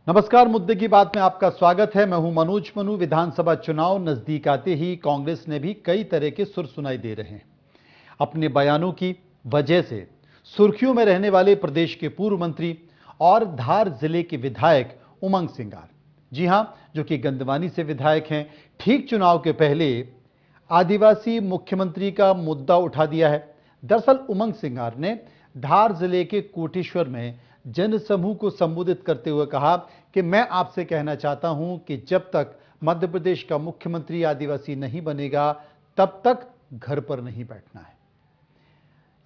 नमस्कार, मुद्दे की बात में आपका स्वागत है। मैं हूं मनोज मनु। विधानसभा चुनाव नजदीक आते ही कांग्रेस ने भी कई तरह के सुर सुनाई दे रहे हैं। अपने बयानों की वजह से सुर्खियों में रहने वाले प्रदेश के पूर्व मंत्री और धार जिले के विधायक उमंग सिंगार, जी हां, जो कि गंदवानी से विधायक हैं, ठीक चुनाव के पहले आदिवासी मुख्यमंत्री का मुद्दा उठा दिया है। दरअसल उमंग सिंगार ने धार जिले के कोटेश्वर में जनसमूह को संबोधित करते हुए कहा कि मैं आपसे कहना चाहता हूं कि जब तक मध्य प्रदेश का मुख्यमंत्री आदिवासी नहीं बनेगा तब तक घर पर नहीं बैठना है।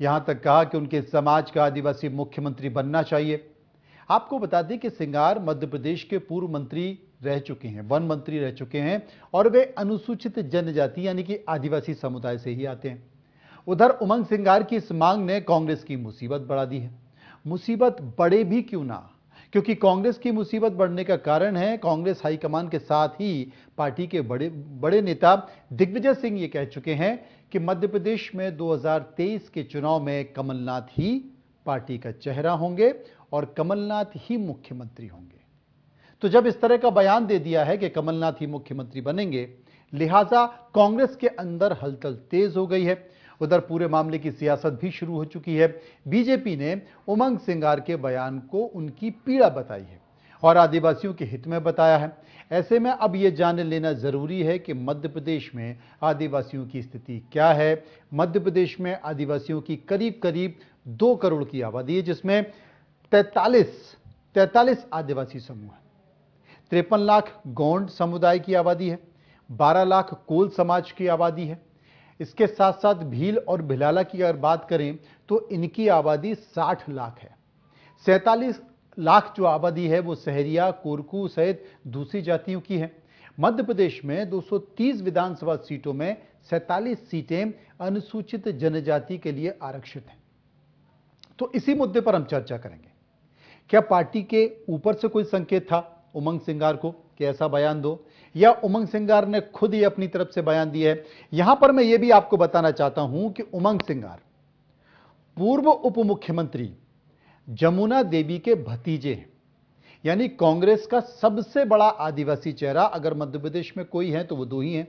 यहां तक कहा कि उनके समाज का आदिवासी मुख्यमंत्री बनना चाहिए। आपको बता दें कि सिंगार मध्य प्रदेश के पूर्व मंत्री रह चुके हैं, वन मंत्री रह चुके हैं और वे अनुसूचित जनजाति यानी कि आदिवासी समुदाय से ही आते हैं। उधर उमंग सिंगार की इस मांग ने कांग्रेस की मुसीबत बढ़ा दी है। मुसीबत बढ़े भी क्यों ना, क्योंकि कांग्रेस की मुसीबत बढ़ने का कारण है कांग्रेस हाईकमान के साथ ही पार्टी के बड़े बड़े नेता दिग्विजय सिंह ये कह चुके हैं कि मध्य प्रदेश में 2023 के चुनाव में कमलनाथ ही पार्टी का चेहरा होंगे और कमलनाथ ही मुख्यमंत्री होंगे। तो जब इस तरह का बयान दे दिया है कि कमलनाथ ही मुख्यमंत्री बनेंगे, लिहाजा कांग्रेस के अंदर हलचल तेज हो गई है। उधर पूरे मामले की सियासत भी शुरू हो चुकी है। बीजेपी ने उमंग सिंगार के बयान को उनकी पीड़ा बताई है और आदिवासियों के हित में बताया है। ऐसे में अब यह जान लेना जरूरी है कि मध्य प्रदेश में आदिवासियों की स्थिति क्या है। मध्य प्रदेश में आदिवासियों की करीब करीब 2 करोड़ की आबादी है, जिसमें 43 आदिवासी समूह है। 53 लाख गोंड समुदाय की आबादी है, 12 लाख कोल समाज की आबादी है। इसके साथ साथ भील और भिलाला की अगर बात करें तो इनकी आबादी 60 लाख है। 47 लाख जो आबादी है वो सहरिया, कोरकू सहित दूसरी जातियों की है। मध्य प्रदेश में 230 विधानसभा सीटों में 47 सीटें अनुसूचित जनजाति के लिए आरक्षित हैं। तो इसी मुद्दे पर हम चर्चा करेंगे। क्या पार्टी के ऊपर से कोई संकेत था उमंग सिंगार को कि ऐसा बयान दो, या उमंग सिंगार ने खुद ही अपनी तरफ से बयान दिया है? यहां पर मैं यह भी आपको बताना चाहता हूं कि उमंग सिंगार पूर्व उप मुख्यमंत्री जमुना देवी के भतीजे हैं, यानी कांग्रेस का सबसे बड़ा आदिवासी चेहरा अगर मध्य प्रदेश में कोई है तो वो 2 ही हैं।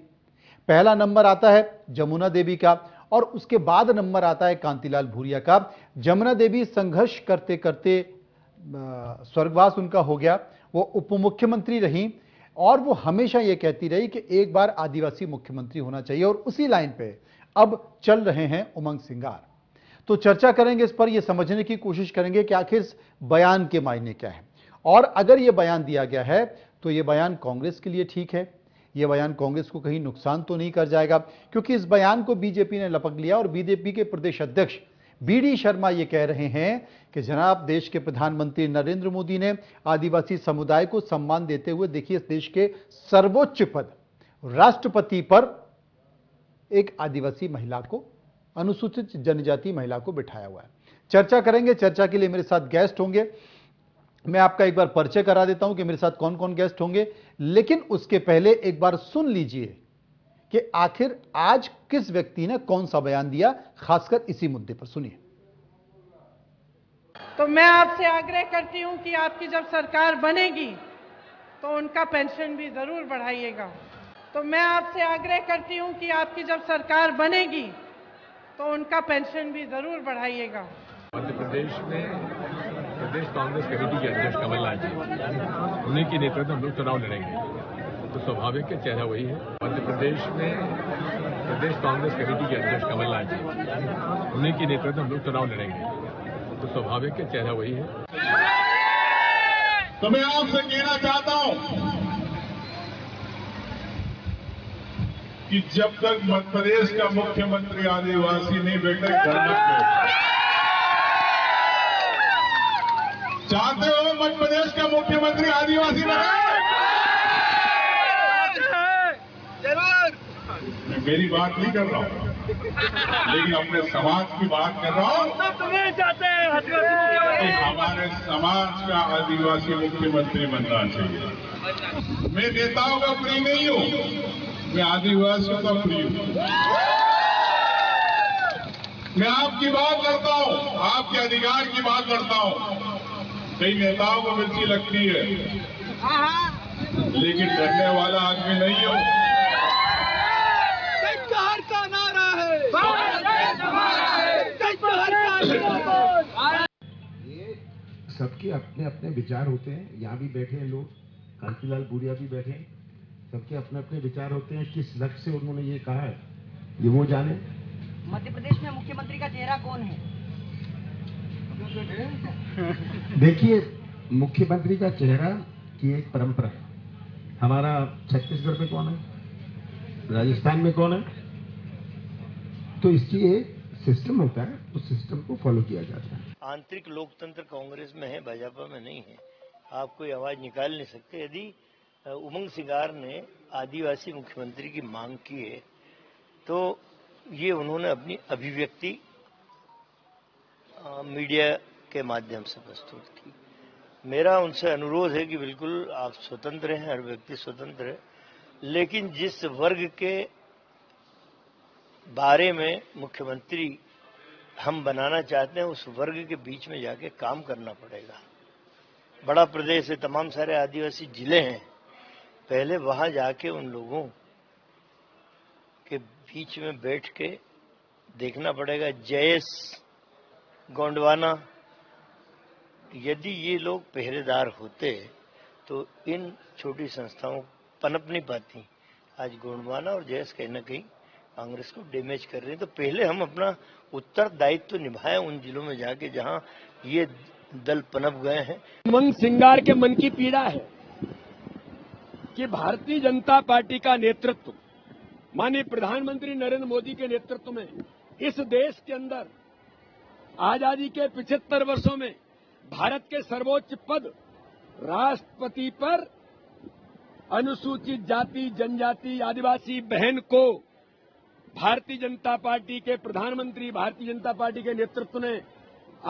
पहला नंबर आता है जमुना देवी का और उसके बाद नंबर आता है कांतिलाल भूरिया का। जमुना देवी संघर्ष करते करते स्वर्गवास उनका हो गया। वो उप मुख्यमंत्री रही और वो हमेशा ये कहती रही कि एक बार आदिवासी मुख्यमंत्री होना चाहिए, और उसी लाइन पे अब चल रहे हैं उमंग सिंगार। तो चर्चा करेंगे इस पर, यह समझने की कोशिश करेंगे कि आखिर इस बयान के मायने क्या है, और अगर यह बयान दिया गया है तो यह बयान कांग्रेस के लिए ठीक है, यह बयान कांग्रेस को कहीं नुकसान तो नहीं कर जाएगा, क्योंकि इस बयान को बीजेपी ने लपक लिया और बीजेपी के प्रदेश अध्यक्ष बीडी शर्मा ये कह रहे हैं कि जनाब, देश के प्रधानमंत्री नरेंद्र मोदी ने आदिवासी समुदाय को सम्मान देते हुए देखिए इस देश के सर्वोच्च पद राष्ट्रपति पर एक आदिवासी महिला को, अनुसूचित जनजाति महिला को बिठाया हुआ है। चर्चा करेंगे। चर्चा के लिए मेरे साथ गेस्ट होंगे। मैं आपका एक बार परिचय करा देता हूं कि मेरे साथ कौन कौन गेस्ट होंगे, लेकिन उसके पहले एक बार सुन लीजिए कि आखिर आज किस व्यक्ति ने कौन सा बयान दिया, खासकर इसी मुद्दे पर। सुनिए। तो मैं आपसे आग्रह करती हूं कि आपकी जब सरकार बनेगी तो उनका पेंशन भी जरूर बढ़ाइएगा। तो मैं आपसे आग्रह करती हूं कि आपकी जब सरकार बनेगी तो उनका पेंशन भी जरूर बढ़ाइएगा। मध्य प्रदेश में प्रदेश कांग्रेस कमेटी के अध्यक्ष कमलनाथ जी, उन्हीं के नेतृत्व में हम लोग चुनाव लड़ेंगे, तो स्वाभाविक है चेहरा वही है। मध्य प्रदेश में प्रदेश कांग्रेस कमेटी के अध्यक्ष कमलनाथ जी, उन्हीं के नेतृत्व में हम लोग चुनाव लड़ेंगे, तो स्वाभाविक है चेहरा वही है। तो मैं आपसे कहना चाहता हूं कि जब तक मध्य प्रदेश का मुख्यमंत्री आदिवासी नहीं बैठे, घर मत बैठो। चाहते हो मध्य प्रदेश का मुख्यमंत्री आदिवासी बने? मैं मेरी बात नहीं कर रहा हूं, लेकिन अपने समाज की बात कर रहा हूं। तुम्हें चाहते हैं कि हमारे समाज का आदिवासी मुख्यमंत्री बनना चाहिए। मैं नेताओं का प्रिय नहीं हूं, मैं आदिवासियों का प्रिय हूं। मैं आपकी बात करता हूं, आपके अधिकार की बात करता हूं। कई नेताओं को मिर्ची लगती है, लेकिन डरने वाला आदमी नहीं हूं। का नारा है, ये सबके अपने अपने विचार होते हैं। यहाँ भी बैठे हैं लोग, कांतिलाल भूरिया भी बैठे हैं, सबके अपने अपने विचार होते हैं। किस लक्ष्य से उन्होंने ये कहा है ये वो जाने। मध्य प्रदेश में मुख्यमंत्री का चेहरा कौन है? देखिए, मुख्यमंत्री का चेहरा की एक परंपरा है। हमारा छत्तीसगढ़ में कौन है, राजस्थान में कौन है, तो इसकी एक सिस्टम होता है, उस सिस्टम को फॉलो किया जाता है। आंतरिक लोकतंत्र कांग्रेस में है, भाजपा में नहीं है। आप कोई आवाज निकाल नहीं सकते। यदि उमंग सिंगार ने आदिवासी मुख्यमंत्री की मांग की है तो ये उन्होंने अपनी अभिव्यक्ति मीडिया के माध्यम से प्रस्तुत की। मेरा उनसे अनुरोध है कि बिल्कुल आप स्वतंत्र हैं, हर व्यक्ति स्वतंत्र है, लेकिन जिस वर्ग के बारे में मुख्यमंत्री हम बनाना चाहते हैं उस वर्ग के बीच में जाके काम करना पड़ेगा। बड़ा प्रदेश है, तमाम सारे आदिवासी जिले हैं, पहले वहां जाके उन लोगों के बीच में बैठ के देखना पड़ेगा। जयेश गोंडवाना, यदि ये लोग पहरेदार होते तो इन छोटी संस्थाओं पनप नहीं पाती। आज गोंडवाना और जयेश कहीं ना कहीं कांग्रेस को डैमेज कर रहे हैं। तो पहले हम अपना उत्तरदायित्व तो निभाएं उन जिलों में जाके जहां ये दल पनप गए हैं। उमंग सिंगार के मन की पीड़ा है कि भारतीय जनता पार्टी का नेतृत्व माननीय प्रधानमंत्री नरेंद्र मोदी के नेतृत्व में इस देश के अंदर आजादी के 75 वर्षों में भारत के सर्वोच्च पद राष्ट्रपति पर अनुसूचित जाति, जनजाति, आदिवासी बहन को भारतीय जनता पार्टी के प्रधानमंत्री, भारतीय जनता पार्टी के नेतृत्व ने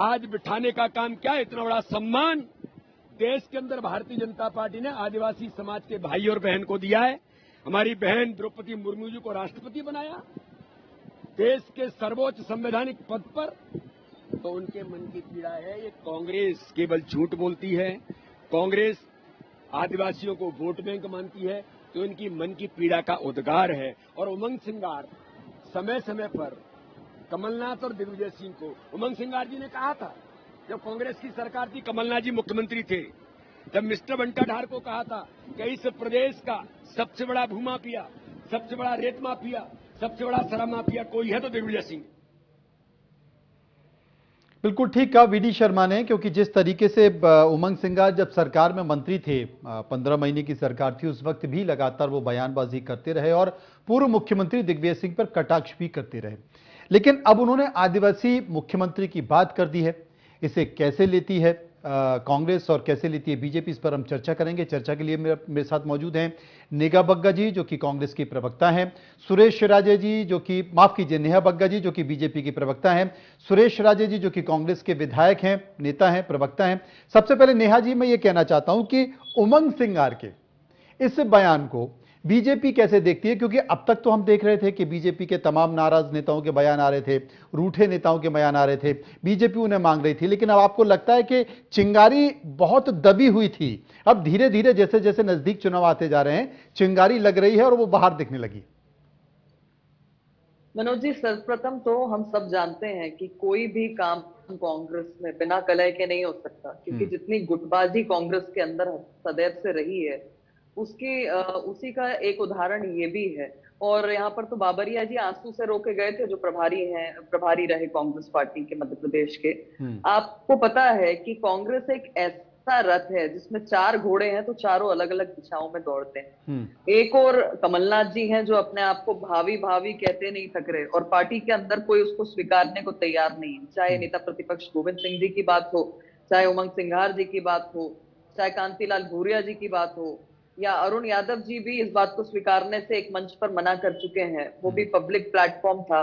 आज बिठाने का काम किया। इतना बड़ा सम्मान देश के अंदर भारतीय जनता पार्टी ने आदिवासी समाज के भाई और बहन को दिया है। हमारी बहन द्रौपदी मुर्मू जी को राष्ट्रपति बनाया देश के सर्वोच्च संवैधानिक पद पर। तो उनके मन की पीड़ा है। ये कांग्रेस केवल झूठ बोलती है, कांग्रेस आदिवासियों को वोट बैंक मानती है, तो इनकी मन की पीड़ा का उद्गार है। और उमंग सिंगार समय समय पर कमलनाथ और दिग्विजय सिंह को, उमंग सिंगार जी ने कहा था जब कांग्रेस की सरकार थी, कमलनाथ जी मुख्यमंत्री थे, जब मिस्टर बंटाढार को कहा था कि इस प्रदेश का सबसे बड़ा भूमाफिया, सबसे बड़ा रेत माफिया, सबसे बड़ा शराब माफिया कोई है तो दिग्विजय सिंह। बिल्कुल ठीक कहा वीडी शर्मा ने, क्योंकि जिस तरीके से उमंग सिंगार जब सरकार में मंत्री थे, 15 महीने की सरकार थी, उस वक्त भी लगातार वो बयानबाजी करते रहे और पूर्व मुख्यमंत्री दिग्विजय सिंह पर कटाक्ष भी करते रहे। लेकिन अब उन्होंने आदिवासी मुख्यमंत्री की बात कर दी है। इसे कैसे लेती है कांग्रेस और कैसे लेती है बीजेपी, इस पर हम चर्चा करेंगे। चर्चा के लिए मेरे साथ मौजूद हैं नेहा बग्गा जी जो कि कांग्रेस की प्रवक्ता हैं, सुरेश राजे जी जो कि नेहा बग्गा जी जो कि बीजेपी की प्रवक्ता हैं, सुरेश राजे जी जो कि कांग्रेस के विधायक हैं, नेता हैं, प्रवक्ता हैं। सबसे पहले नेहा जी, मैं ये कहना चाहता हूं कि उमंग सिंगार के इस बयान को बीजेपी कैसे देखती है, क्योंकि अब तक तो हम देख रहे थे कि बीजेपी के तमाम नाराज नेताओं के बयान आ रहे थे, रूठे नेताओं के बयान आ रहे थे, बीजेपी उन्हें मांग रही थी, लेकिन अब आपको लगता है कि चिंगारी बहुत दबी हुई थी, अब धीरे धीरे जैसे जैसे नजदीक चुनाव आते जा रहे हैं चिंगारी लग रही है और वो बाहर दिखने लगी। मनोज जी, सर्वप्रथम तो हम सब जानते हैं कि कोई भी काम कांग्रेस में बिना कलह के नहीं हो सकता, क्योंकि जितनी गुटबाजी कांग्रेस के अंदर सदैव से रही है उसी का एक उदाहरण ये भी है। और यहाँ पर तो बाबरिया जी आंसू से रोके गए थे, जो प्रभारी रहे कांग्रेस पार्टी के मध्य प्रदेश के। आपको पता है कि कांग्रेस एक ऐसा रथ है जिसमें 4 घोड़े हैं, तो चारों अलग अलग दिशाओं में दौड़ते हैं। एक और कमलनाथ जी हैं जो अपने आप को भावी भावी कहते नहीं थक रहे, और पार्टी के अंदर कोई उसको स्वीकारने को तैयार नहीं है। चाहे नेता प्रतिपक्ष गोविंद सिंह जी की बात हो, चाहे उमंग सिंगार जी की बात हो, चाहे कांतिलाल भूरिया जी की बात हो, या अरुण यादव जी भी इस बात को स्वीकारने से एक मंच पर मना कर चुके हैं, वो भी पब्लिक प्लेटफॉर्म था।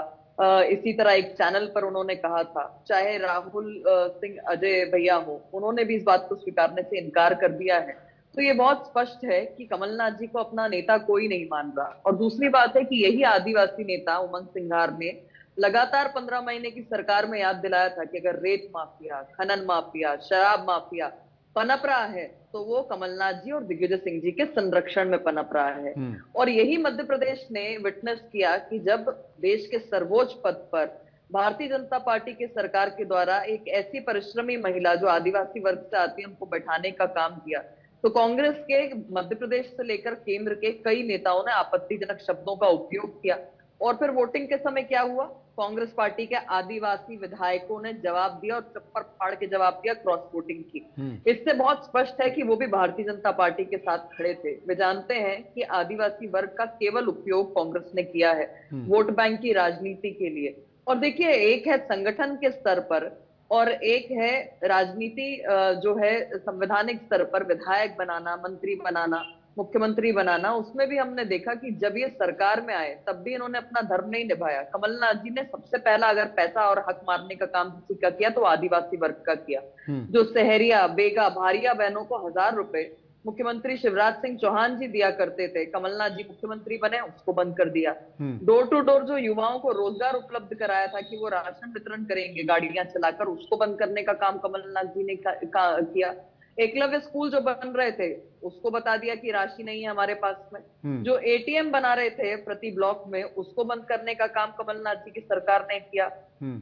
इसी तरह एक चैनल पर उन्होंने कहा था। चाहे राहुल सिंह अजय भैया हो, उन्होंने भी इस बात को स्वीकारने से इनकार कर दिया है। तो ये बहुत स्पष्ट है कि कमलनाथ जी को अपना नेता कोई नहीं मान रहा। और दूसरी बात है कि यही आदिवासी नेता उमंग सिंगार ने लगातार 15 महीने की सरकार में याद दिलाया था कि अगर रेत माफिया, खनन माफिया, शराब माफिया पनप रहा है तो वो कमलनाथ जी और दिग्विजय सिंह जी के संरक्षण में पनप रहा है। और यही मध्य प्रदेश ने विटनेस किया कि जब देश के सर्वोच्च पद पर भारतीय जनता पार्टी की सरकार के द्वारा एक ऐसी परिश्रमी महिला जो आदिवासी वर्ग से आती है उनको बैठाने का काम किया, तो कांग्रेस के मध्य प्रदेश से लेकर केंद्र के कई नेताओं ने आपत्तिजनक शब्दों का उपयोग किया। और फिर वोटिंग के समय क्या हुआ, कांग्रेस पार्टी के आदिवासी विधायकों ने जवाब दिया और चप्पल फाड़ के जवाब दिया, क्रॉस वोटिंग की। इससे बहुत स्पष्ट है कि वो भी भारतीय जनता पार्टी के साथ खड़े थे। वे जानते हैं कि आदिवासी वर्ग का केवल उपयोग कांग्रेस ने किया है वोट बैंक की राजनीति के लिए। और देखिए, एक है संगठन के स्तर पर और एक है राजनीति जो है संवैधानिक स्तर पर विधायक बनाना, मंत्री बनाना, मुख्यमंत्री बनाना। उसमें भी हमने देखा कि जब ये सरकार में आए तब भी इन्होंने अपना धर्म नहीं निभाया। कमलनाथ जी ने सबसे पहला अगर पैसा और हक मारने का काम किसी का किया तो आदिवासी वर्ग का किया। जो सहरिया, बेगा, भारिया बहनों को 1000 रुपए मुख्यमंत्री शिवराज सिंह चौहान जी दिया करते थे, कमलनाथ जी मुख्यमंत्री बने उसको बंद कर दिया। डोर टू डोर जो युवाओं को रोजगार उपलब्ध कराया था कि वो राशन वितरण करेंगे गाड़ियां चलाकर, उसको बंद करने का काम कमलनाथ जी ने किया। एकलव्य स्कूल जो बन रहे थे उसको बता दिया कि राशि नहीं है हमारे पास में। जो एटीएम बना रहे थे प्रति ब्लॉक में उसको बंद करने का काम कमलनाथ जी की सरकार ने किया।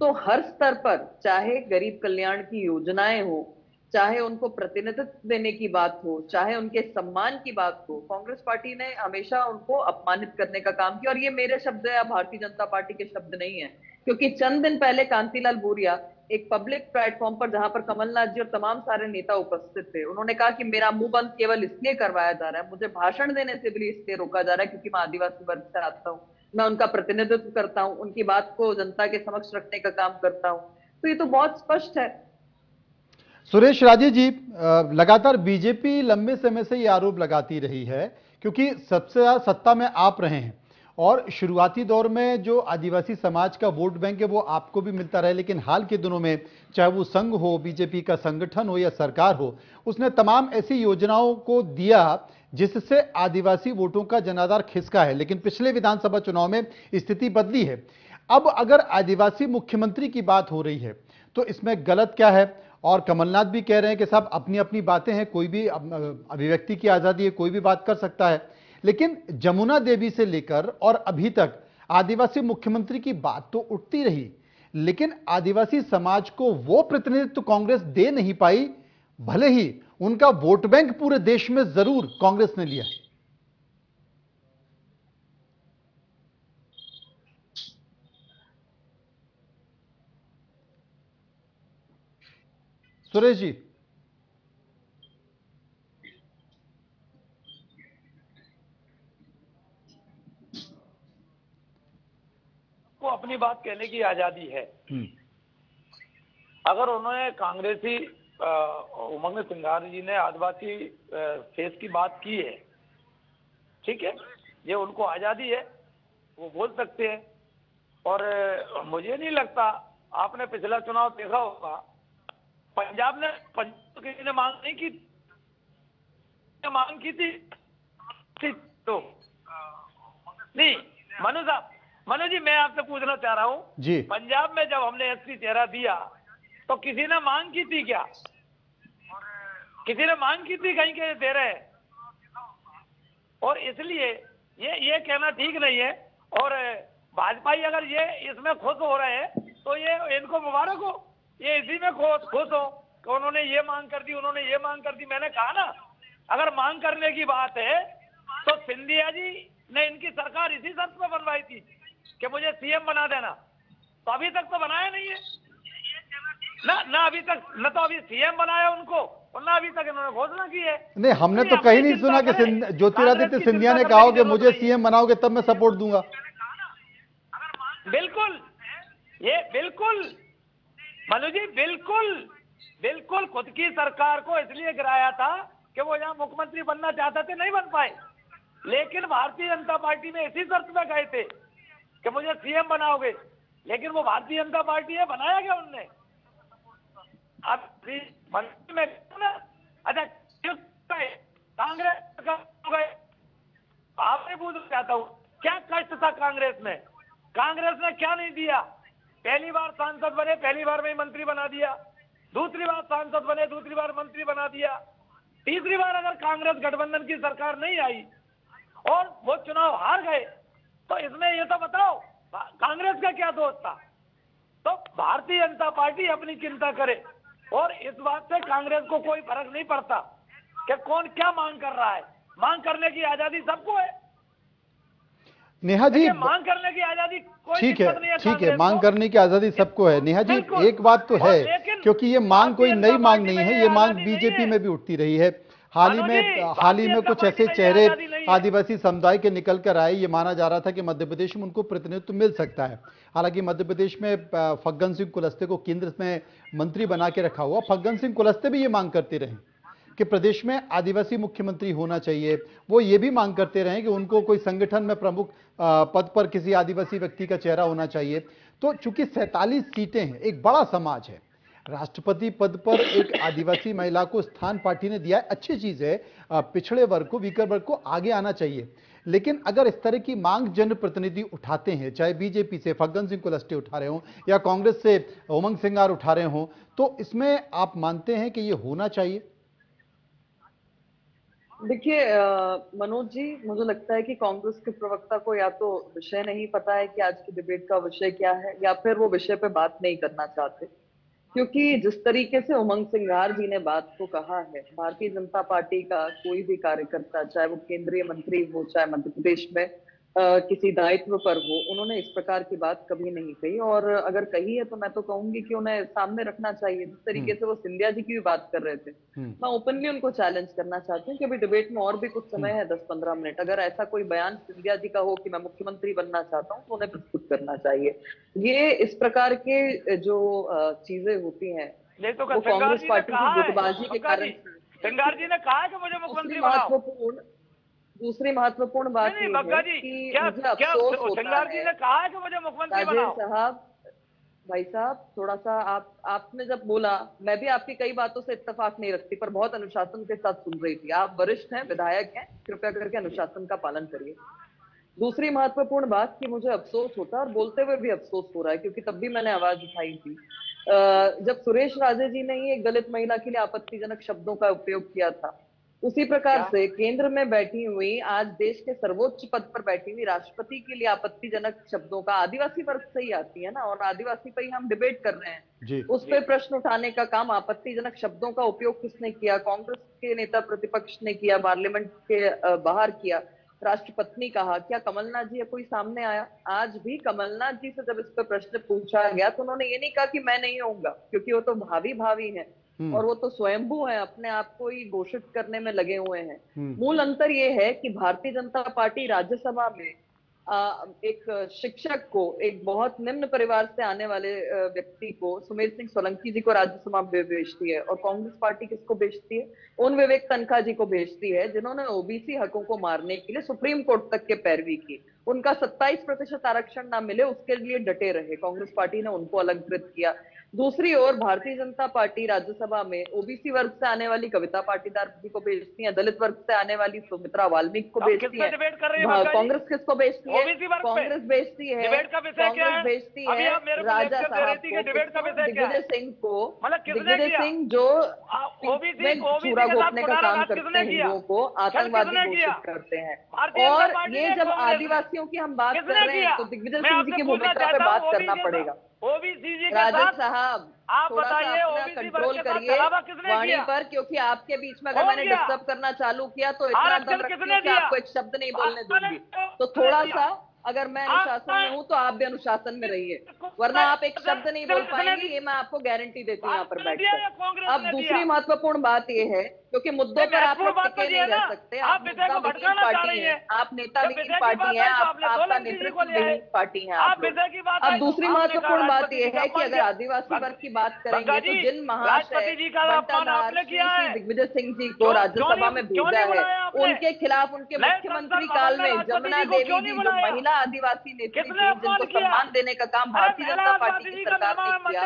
तो हर स्तर पर चाहे गरीब कल्याण की योजनाएं हो, चाहे उनको प्रतिनिधित्व देने की बात हो, चाहे उनके सम्मान की बात हो, कांग्रेस पार्टी ने हमेशा उनको अपमानित करने का काम किया। और ये मेरे शब्द है या भारतीय जनता पार्टी के शब्द नहीं है, क्योंकि चंद दिन पहले कांतिलाल भूरिया एक पब्लिक प्लेटफॉर्म पर जहां पर कमलनाथ जी और तमाम सारे नेता उपस्थित थे, उन्होंने कहा कि मेरा मुंह बंद केवल इसलिए करवाया जा रहा है, मुझे भाषण देने से भी इसलिए रोका जा रहा है क्योंकि मैं आदिवासी वर्ग से आता हूँ, मैं उनका प्रतिनिधित्व करता हूँ, उनकी बात को जनता के समक्ष रखने का काम करता हूँ। तो ये तो बहुत स्पष्ट है। सुरेश राजे जी, लगातार बीजेपी लंबे समय से ये आरोप लगाती रही है क्योंकि सबसे ज्यादा सत्ता में आप रहे हैं और शुरुआती दौर में जो आदिवासी समाज का वोट बैंक है वो आपको भी मिलता रहा, लेकिन हाल के दिनों में चाहे वो संघ हो, बीजेपी का संगठन हो या सरकार हो, उसने तमाम ऐसी योजनाओं को दिया जिससे आदिवासी वोटों का जनाधार खिसका है। लेकिन पिछले विधानसभा चुनाव में स्थिति बदली है। अब अगर आदिवासी मुख्यमंत्री की बात हो रही है तो इसमें गलत क्या है? और कमलनाथ भी कह रहे हैं कि साहब अपनी अपनी बातें हैं, कोई भी अभिव्यक्ति की आजादी है, कोई भी बात कर सकता है। लेकिन जमुना देवी से लेकर और अभी तक आदिवासी मुख्यमंत्री की बात तो उठती रही, लेकिन आदिवासी समाज को वो प्रतिनिधित्व कांग्रेस दे नहीं पाई, भले ही उनका वोट बैंक पूरे देश में जरूर कांग्रेस ने लिया। सुरेश जी, को अपनी बात कहने की आजादी है। अगर उन्होंने कांग्रेसी उमंग सिंघार जी ने आदिवासी फेस की बात की है, ठीक है, ये उनको आजादी है, वो बोल सकते हैं। और मुझे नहीं लगता, आपने पिछला चुनाव देखा होगा, पंजाब किसी ने मांग नहीं की, मांग की थी तो नहीं। मनु जी, मैं आपसे पूछना चाह रहा हूँ जी, पंजाब में जब हमने एसपी चेहरा दिया तो किसी ने मांग की थी क्या? किसी ने मांग की थी कहीं के दे रहे? और इसलिए ये कहना ठीक नहीं है। और भाजपाई अगर ये इसमें खुश हो रहे हैं तो ये इनको मुबारक हो, ये इसी में खुश हो कि उन्होंने ये मांग कर दी, उन्होंने ये मांग कर दी। मैंने कहा ना, अगर मांग करने की बात है तो सिंधिया जी ने इनकी सरकार इसी शर्त पे बनवाई थी कि मुझे सीएम बना देना, तो अभी तक तो बनाया नहीं है ना अभी तक, न तो अभी सीएम बनाया उनको और ना अभी तक इन्होंने घोषणा की है। नहीं, हमने तो कहीं नहीं सुना कि ज्योतिरादित्य सिंधिया ने कहा कि मुझे सीएम बनाओगे तब मैं सपोर्ट दूंगा। बिल्कुल, ये बिल्कुल मनु जी, बिल्कुल खुद की सरकार को इसलिए गिराया था कि वो यहाँ मुख्यमंत्री बनना चाहते थे, नहीं बन पाए। लेकिन भारतीय जनता पार्टी में इसी शर्त में गए थे कि मुझे सीएम बनाओगे, लेकिन वो भारतीय जनता पार्टी है, बनाया गया उनने। अब में अच्छा कांग्रेस गए, आपसे पूछना चाहता हूँ, क्या कष्ट था कांग्रेस में? कांग्रेस ने क्या नहीं दिया? पहली बार सांसद बने, पहली बार में मंत्री बना दिया। दूसरी बार सांसद बने, दूसरी बार मंत्री बना दिया, तीसरी बार अगर कांग्रेस गठबंधन की सरकार नहीं आई और वो चुनाव हार गए तो इसमें ये तो बताओ कांग्रेस का क्या दोष था? तो भारतीय जनता पार्टी अपनी चिंता करे और इस बात से कांग्रेस को कोई फर्क नहीं पड़ता कि कौन क्या मांग कर रहा है। मांग करने की आजादी सबको है। नेहा जी, मांग करने की आजादी कोई ठीक दिक्कत नहीं है, ठीक है, कांग्रेस मांग को। करने की आजादी सबको है। नेहा जी, बिल्कुल। एक बात तो और है, लेकिन क्योंकि ये मांग कोई भारतीय नई जनता मांग पार्टी नहीं है, में ये मांग आजादी नहीं बीजेपी है। में भी उठती रही है। हाल ही मनोज में जी, हाल ही में भारतीय कुछ जनता ऐसे पार्टी में चेहरे आजादी नहीं है। आदिवासी समुदाय के निकल कर आए, ये माना जा रहा था कि मध्य प्रदेश में उनको प्रतिनिधित्व मिल सकता है। हालांकि मध्य प्रदेश में फग्गन सिंह कुलस्ते को केंद्र में मंत्री बना के रखा हुआ। फग्गन सिंह कुलस्ते भी ये मांग करते रहे कि प्रदेश में आदिवासी मुख्यमंत्री होना चाहिए। वो ये भी मांग करते रहे कि उनको कोई संगठन में प्रमुख पद पर किसी आदिवासी व्यक्ति का चेहरा होना चाहिए। तो चूंकि 47 सीटें हैं, एक बड़ा समाज है, राष्ट्रपति पद पर एक आदिवासी महिला को स्थान पार्टी ने दिया है, अच्छी चीज है। पिछड़े वर्ग को, वीकर वर्ग को आगे आना चाहिए। लेकिन अगर इस तरह की मांग जनप्रतिनिधि उठाते हैं, चाहे बीजेपी से फग्गन सिंह कुलस्ते उठा रहे हो या कांग्रेस से उमंग सिंगार उठा रहे हो, तो इसमें आप मानते हैं कि ये होना चाहिए? देखिए मनोज जी, मुझे लगता है कि कांग्रेस के प्रवक्ता को या तो विषय नहीं पता है कि आज की डिबेट का विषय क्या है, या फिर वो विषय पे बात नहीं करना चाहते। क्योंकि जिस तरीके से उमंग सिंगार जी ने बात को कहा है, भारतीय जनता पार्टी का कोई भी कार्यकर्ता, चाहे वो केंद्रीय मंत्री हो, चाहे मध्य प्रदेश में किसी दायित्व पर हो, उन्होंने इस प्रकार की बात कभी नहीं कही। और अगर कही है तो मैं तो कहूंगी कि उन्हें सामने रखना चाहिए। जिस तरीके से वो सिंधिया जी की भी बात कर रहे थे, मैं ओपनली उनको चैलेंज करना चाहती हूँ कि अभी डिबेट में और भी कुछ समय है, 10-15 मिनट। अगर ऐसा कोई बयान सिंधिया जी का हो कि मैं मुख्यमंत्री बनना चाहता हूँ, तो उन्हें प्रस्तुत करना चाहिए। ये इस प्रकार के जो चीजें होती हैं, तो वो कांग्रेस पार्टी की गुटबाजी के कारण। सिंगार जी ने कहा है कि मुझे मुख्यमंत्री बनाओ। दूसरी महत्वपूर्ण बात ये है कि मुझे अफसोस होता है। जी ने कहा है कि मुझे मुख्यमंत्री बनाओ। साहब, भाई साहब, थोड़ा सा आपने जब बोला, मैं भी आपकी कई बातों से इत्तेफाक नहीं रखती, पर बहुत अनुशासन के साथ सुन रही थी। आप वरिष्ठ हैं, विधायक हैं, कृपया करके अनुशासन का पालन करिए। दूसरी महत्वपूर्ण बात कि मुझे अफसोस होता है, और बोलते हुए भी अफसोस हो रहा है, क्योंकि तब भी मैंने आवाज उठाई थी जब सुरेश राजे जी ने ये दलित महिला के लिए आपत्तिजनक शब्दों का उपयोग किया था। उसी प्रकार से केंद्र में बैठी हुई, आज देश के सर्वोच्च पद पर बैठी हुई राष्ट्रपति के लिए आपत्तिजनक शब्दों का, आदिवासी वर्ग से ही आती है ना, और आदिवासी पर ही हम डिबेट कर रहे हैं, उस पर प्रश्न उठाने का काम, आपत्तिजनक शब्दों का उपयोग किसने किया? कांग्रेस के नेता प्रतिपक्ष ने किया, पार्लियामेंट के बाहर किया, राष्ट्रपति कहा। क्या कमलनाथ जी या कोई सामने आया? आज भी कमलनाथ जी से जब इस पर प्रश्न पूछा गया तो उन्होंने ये नहीं कहा कि मैं नहीं होऊंगा, क्योंकि वो तो भावी है और वो तो स्वयंभू है, अपने आप को ही घोषित करने में लगे हुए हैं। मूल अंतर ये है कि भारतीय जनता पार्टी राज्यसभा में एक शिक्षक को, एक बहुत निम्न परिवार से आने वाले व्यक्ति को, सुमेर सिंह सोलंकी जी को राज्यसभा में भेजती है, और कांग्रेस पार्टी किसको भेजती है? उन विवेक तनखा जी को भेजती है जिन्होंने ओबीसी हकों को मारने के लिए सुप्रीम कोर्ट तक के पैरवी की। उनका 27% आरक्षण ना मिले उसके लिए डटे रहे, कांग्रेस पार्टी ने उनको अलंकृत किया। दूसरी ओर भारतीय जनता पार्टी राज्यसभा में ओबीसी वर्ग से आने वाली कविता पाटीदार जी को भेजती है, दलित वर्ग से आने वाली सुमित्रा वाल्मीकि को भेजती है। कांग्रेस किसको भेजती है? कांग्रेस भेजती है, कांग्रेस भेजती है राजा साहब को, दिग्विजय सिंह को, दिग्विजय सिंह जो चूरा घोटने का काम करते हैं, हिंदुओं को आतंकवादी घोषित करते हैं। और ये जब आदिवासियों की हम बात कर रहे हैं तो दिग्विजय सिंह जी की भूमिका पे बात करना पड़ेगा। राजद साहब, थोड़ा सा अपना कंट्रोल करिए वाणी पर, क्योंकि आपके बीच में अगर मैंने डिस्टर्ब करना चालू किया तो इतना दम रखिए कि आपको एक शब्द नहीं बोलने दूंगी। तो थोड़ा सा, अगर मैं अनुशासन में हूं तो आप भी अनुशासन में रहिए, वरना आप एक शब्द नहीं बोल पाएंगे, ये मैं आपको गारंटी देती हूँ यहाँ पर बैठकर। अब दूसरी महत्वपूर्ण बात ये है, क्योंकि मुद्दों पर आप टिके नहीं रह सकते, आप नेता विहीन पार्टी है, आप नेता विहीन पार्टी है, आपका नेतृत्व विहीन पार्टी है आप लोग। अब दूसरी महत्वपूर्ण बात यह है कि अगर आदिवासी वर्ग की बात करेंगे तो जिन महाशय बंटाधार श्री दिग्विजय सिंह जी को राज्यसभा में भेजा है, उनके खिलाफ उनके मुख्यमंत्री काल में जमुना देवी जी जो महिला आदिवासी नेत्री थी, जिनको सम्मान देने का काम भारतीय जनता पार्टी की सरकार ने किया,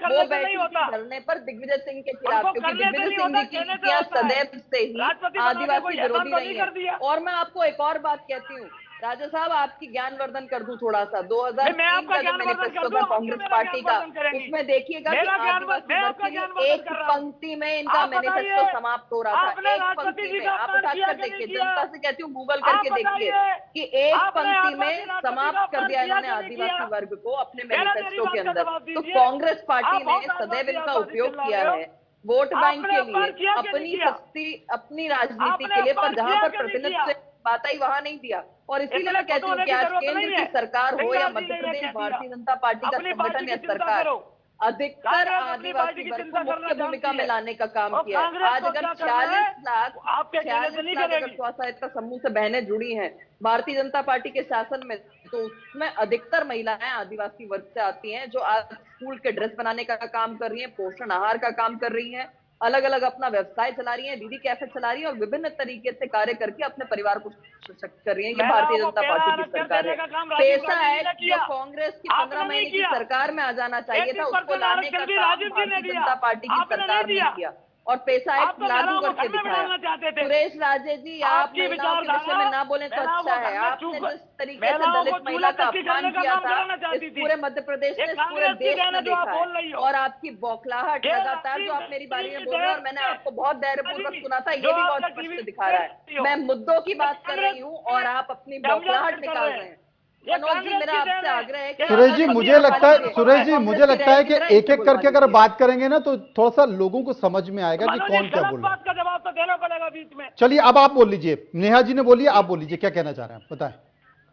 वो बैठी थी धरने पर दिग्विजय सिंह के खिलाफ, क्योंकि दिग्विजय सिंह जी की नीतियां सदैव से ही आदिवासी विरोधी रही है। और मैं आपको एक और बात कहती हूँ, राजा साहब आपकी ज्ञानवर्धन कर दूं थोड़ा सा। 2003 मैं आपका का जो ज्ञानवर्धन मैनिफेस्टो कर दूं, था आप क्यों कांग्रेस मेरा पार्टी का, ज्ञानवर्धन करेंगी? उसमें देखिएगा कि मेरा आदिवासी मैं आपका वर्ग के लिए ज्ञानवर्धन एक कर रहा हूं। पंक्ति में इनका आप मैनिफेस्टो बताइए, समाप्त हो रहा था, आपने एक राष्ट्रपति पंक्ति जी में। का आप अपमान उठा किया कर कि नहीं देखिए, किया? जनता से कहती हूँ गूगल आप करके देखिए बताइए, कि एक आपने पंक्ति में आदिवासी राष्ट्रपति समाप्त का कर अपमान दिया किया इन्होंने कि नहीं किया? आदिवासी वर्ग को अपने पहले मेरी मैनिफेस्टो बात के का अंदर। जवाब तो दीजिए। कांग्रेस पार्टी आप ने बहुत सदैव इनका आदिवासी उपयोग चिल्ला किया रहे हो। है वोट बैंक आपने के अपमान लिए, किया कि नहीं अपनी किया? सस्ती अपनी राजनीति आपने के लिए, अपमान पर जहां किया पर कि नहीं प्रतिनिधित्व किया? से बात आई वहां नहीं दिया। और इसीलिए इतने मैं कहती हूँ होने कि की आज जरूरत केंद्र नहीं की है। सरकार हो या सिंघार जी मध्य ने ये प्रदेश कह दिया। भारतीय जनता पार्टी का अपनी पार्टी संगठन या की चिंता सरकार करो। अधिकतर कांग्रेस अपनी पार्टी आदिवासी की वर्ग चिंता को करना मुख्य भूमिका जानती में है। लाने का काम और किया है। कांग्रेस आज को अगर क्या करना है, 46 लाख आपके कहने से नहीं अगर करेगी। स्वसहायता समूह से बहनें जुड़ी हैं भारतीय जनता पार्टी के शासन में, तो उसमें अधिकतर महिलाएं आदिवासी वर्ग से आती हैं, जो आज स्कूल के ड्रेस बनाने का काम कर रही हैं, पोषण आहार का काम कर रही हैं, अलग अलग अपना व्यवसाय चला रही हैं, दीदी कैफे चला रही हैं और विभिन्न तरीके से कार्य करके अपने परिवार को सशक्त कर रही हैं। ये भारतीय जनता पार्टी की सरकार है। पेशा एक्ट जो कांग्रेस की 15 महीने की सरकार में आ जाना चाहिए था, उसको लाने का काम भारतीय जनता पार्टी की सरकार ने किया और पेशा एक्ट लागू करके दिखाया। सुरेश राजे जी, आप महिलाओं के विषय में ना बोले तो अच्छा है। आपने जिस तरीके से दलित महिला का अपमान किया था, इस पूरे मध्य प्रदेश में, इस पूरे देश में देखा है। और आपकी बौखलाहट लगातार जो आप मेरी बारे में बोल रहे हैं, और मैंने आपको बहुत धैर्यपूर्वक सुना था, ये भी बहुत स्पष्ट दिखा रहा है। मैं मुद्दों की बात कर रही हूँ और आप अपनी बौखलाहट निकाल रहे हैं। मनोज जी, मेरा आपसे आग्रह है कि सुरेश जी, मुझे लगता है कि एक एक करके अगर बात करेंगे ना तो थोड़ा सा लोगों को समझ में आएगा कि कौन क्या बोल रहा है। का जवाब तो देना पड़ेगा बीच में। चलिए अब आप बोल लीजिए, नेहा जी ने बोलिए, आप बोल लीजिए क्या कहना चाह रहे हैं, बताएं।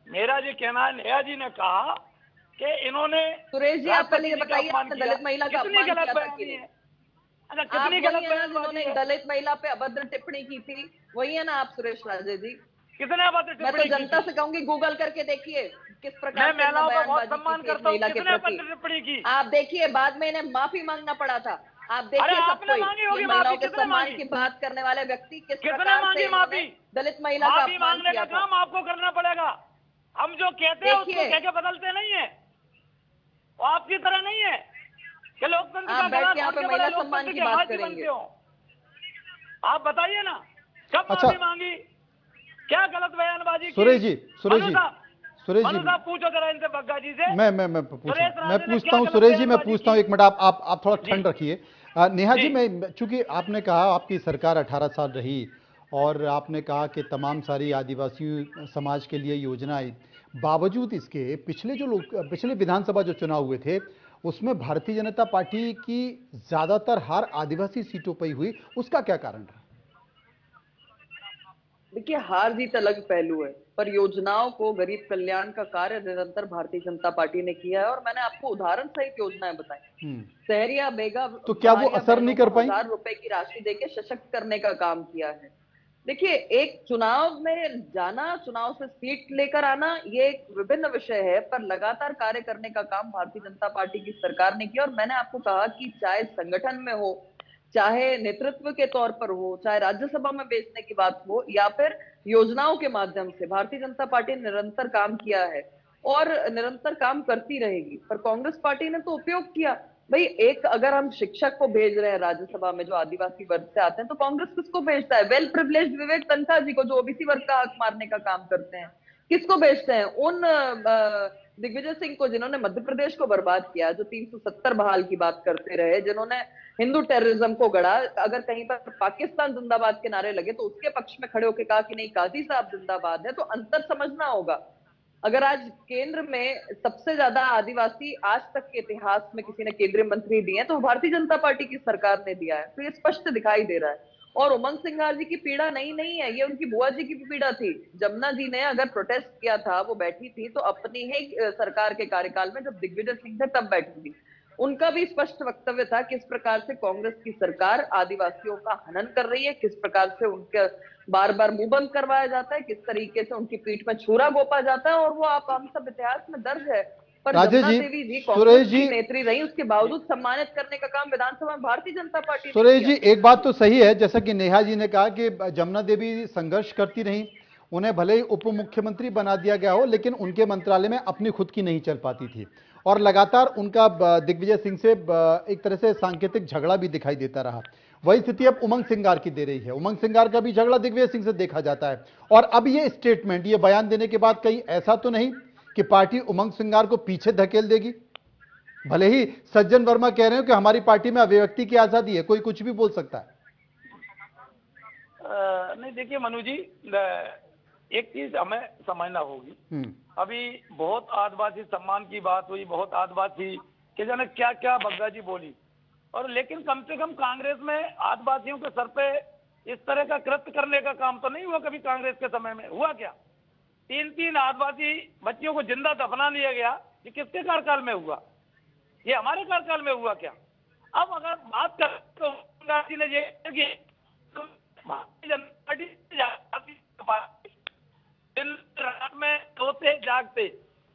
मेरा जी कहना है, नेहा जी ने कहा कि इन्होंने, सुरेश जी आप पहले ये बताइए, आपने दलित महिला का अपमान किया था कि नहीं? अच्छा, कितनी गलत जिन्होंने दलित महिला पे अभद्र टिप्पणी की थी, वही है ना आप सुरेश राजे जी? कितने अभद्र मैं तो जनता से कहूंगी गूगल करके देखिए किस प्रकार मैं महिलाओं का बहुत बयानबाजी सम्मान की थी करता हूं। महिला के कितने प्रति। अभद्र टिप्पणी की? आप देखिए, बाद में इन्हें माफी मांगना पड़ा था। आप देखिए सब आपने कोई, मांगी होगी ये माफी, महिलाओं के कितने सम्मान मांगी? की बात करने वाले व्यक्ति किस कितने प्रकार मांगी से इन्होंने माफी? दलित महिला का माफी अपमान मांगने किया का था। काम आपको करना पड़ेगा। हम जो कहते हैं उसको देखिए, कह के बदलते नहीं है। वो आपकी तरह नहीं है कि लोकतंत्र आप का बैठ गला के यहाँ पे घोट के महिला बड़े सम्मान लोकतंत्र की के बात आवाज़ी करेंगे। बनते हो। आप बताइए ना, कब अच्छा। माफी मांगी, क्या गलत बयानबाजी की? सुरेश जी मनु साहब पूछो जरा इनसे, बग्गा जी से। मैं पूछता हूँ सुरेश जी, मैं पूछता हूँ, एक मिनट आप थोड़ा ठंड रखिए। नेहा जी, मैं चूंकि आपने कहा आपकी सरकार 18 साल रही और आपने कहा कि तमाम सारी आदिवासी समाज के लिए योजनाएं, बावजूद इसके पिछले विधानसभा जो चुनाव हुए थे उसमें भारतीय जनता पार्टी की ज्यादातर हार आदिवासी सीटों पर ही हुई, उसका क्या कारण रहा? देखिए, हार जीत अलग पहलू है, पर योजनाओं को, गरीब कल्याण का कार्य निरंतर भारतीय जनता पार्टी ने किया है और मैंने आपको उदाहरण सहित योजनाएं बताई। सहरिया बेगा तो क्या वो असर नहीं कर पाई? 1000 रुपए की राशि देके सशक्त करने का काम किया है। देखिए, एक चुनाव में जाना, चुनाव से सीट लेकर आना, ये एक विभिन्न विषय है, पर लगातार कार्य करने का काम भारतीय जनता पार्टी की सरकार ने किया। और मैंने आपको कहा कि चाहे संगठन में हो, चाहे नेतृत्व के तौर पर हो, चाहे राज्यसभा में बेचने की बात हो, या फिर योजनाओं के माध्यम से भारतीय जनता पार्टी ने निरंतर काम किया है और निरंतर काम करती रहेगी। पर कांग्रेस पार्टी ने तो उपयोग किया। भाई, एक अगर हम शिक्षक को भेज रहे हैं राज्यसभा में जो आदिवासी वर्ग से आते हैं, तो कांग्रेस किसको भेजता है? वेल प्रिविलेज्ड विवेक तनखा जी को, जो ओबीसी वर्ग का हक मारने का काम करते हैं। किसको भेजते हैं? उन दिग्विजय सिंह को, जिन्होंने मध्य प्रदेश को बर्बाद किया, जो 370 बहाल की बात करते रहे, जिन्होंने हिंदू टेररिज्म को गढ़ा। अगर कहीं पर पाकिस्तान जिंदाबाद के नारे लगे तो उसके पक्ष में खड़े होकर कहा कि नहीं, काजी साहब जिंदाबाद है। तो अंतर समझना होगा। अगर आज केंद्र में सबसे ज्यादा आदिवासी आज तक के इतिहास में किसी ने केंद्रीय मंत्री दिए हैं तो भारतीय जनता पार्टी की सरकार ने दिया है, तो ये स्पष्ट दिखाई दे रहा है। और उमंग सिंघार जी की पीड़ा नहीं है, ये उनकी बुआ जी की भी पीड़ा थी। जमुना जी ने अगर प्रोटेस्ट किया था, वो बैठी थी तो अपनी ही सरकार के कार्यकाल में, जब दिग्विजय सिंह थे तब बैठी थी। उनका भी स्पष्ट वक्तव्य था किस प्रकार से कांग्रेस की सरकार आदिवासियों का हनन कर रही है, किस प्रकार से उनके बार बार मुंह बंद करवाया जाता है, किस तरीके से उनकी पीठ में छुरा गोपा जाता है। और वो आप हम सब इतिहास में दर्ज है। पर राजेश जमुना जी, देवी जी सुरेश कांग्रेस जी, की नेत्री रही, उसके बावजूद सम्मानित करने का काम विधानसभा में भारतीय जनता पार्टी ने सुरेश किया। जी, एक बात तो सही है, जैसा कि नेहा जी ने कहा कि जमुना देवी संघर्ष करती रही, उन्हें भले ही उप मुख्यमंत्री बना दिया गया हो लेकिन उनके मंत्रालय में अपनी खुद की नहीं चल पाती थी। और लगातार उनका दिग्विजय सिंह से एक तरह से सांकेतिक झगड़ा भी दिखाई देता रहा। वही स्थिति अब उमंग सिंगार की दे रही है। उमंग सिंगार का भी झगड़ा दिग्विजय सिंह से देखा जाता है। और अब ये स्टेटमेंट, ये बयान देने के बाद कहीं ऐसा तो नहीं कि पार्टी उमंग सिंगार को पीछे धकेल देगी? भले ही सज्जन वर्मा कह रहे हो कि हमारी पार्टी में अभिव्यक्ति की आजादी है, कोई कुछ भी बोल सकता है। नहीं, देखिए मनु जी, एक चीज हमें समझना होगी। अभी बहुत आदिवासी सम्मान की बात हुई, बहुत आदिवासी के जाने क्या क्या बग्गा जी बोली, और लेकिन कम से कम कांग्रेस में आदिवासियों के सर पे इस तरह का कृत्य करने का काम तो नहीं हुआ कभी। कांग्रेस के समय में हुआ क्या? 3 आदिवासी बच्चियों को जिंदा दफना लिया गया। ये किसके कार्यकाल में हुआ? ये हमारे कार्यकाल में हुआ क्या? अब अगर बात कर तो गांधी ने ये भारतीय जनता पार्टी दिन रात में सोते जागते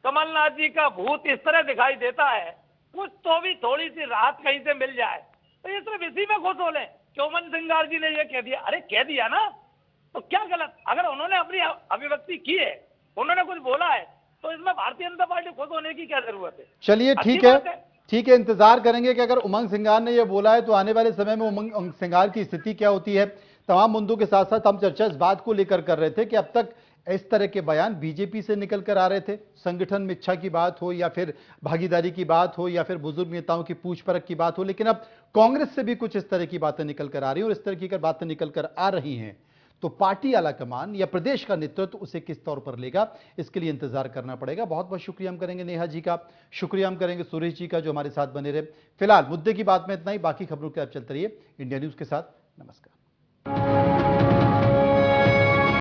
कमलनाथ जी का भूत इस तरह दिखाई देता है, कुछ तो भी थोड़ी सी राहत कहीं से मिल जाए तो ये सिर्फ इसी में खुश हो लें कि उमंग सिंगार जी ने ये कह दिया। अरे कह दिया ना, तो क्या गलत? अगर उन्होंने अपनी अभिव्यक्ति की है, उन्होंने कुछ बोला है, तो इसमें भारतीय जनता पार्टी खुश होने की क्या जरूरत है? चलिए ठीक है, इंतजार करेंगे कि अगर उमंग सिंगार ने यह बोला है तो आने वाले समय में उमंग सिंगार की स्थिति क्या होती है। तमाम मुद्दों के साथ साथ हम चर्चा इस बात को लेकर कर रहे थे कि अब तक इस तरह के बयान बीजेपी से निकल कर आ रहे थे, संगठन में इच्छा की बात हो या फिर भागीदारी की बात हो या फिर बुजुर्ग नेताओं की पूछ परख की बात हो, लेकिन अब कांग्रेस से भी कुछ इस तरह की बातें निकल कर आ रही हैं। और इस तरह की अगर बातें निकल कर आ रही हैं तो पार्टी आलाकमान या प्रदेश का नेतृत्व उसे किस तौर पर लेगा, इसके लिए इंतजार करना पड़ेगा। बहुत बहुत शुक्रिया हम करेंगे नेहा जी का, शुक्रिया हम करेंगे सुरेश जी का जो हमारे साथ बने रहे। फिलहाल मुद्दे की बात में इतना ही, बाकी खबरों के आप चलते रहिए इंडिया न्यूज के साथ। नमस्कार।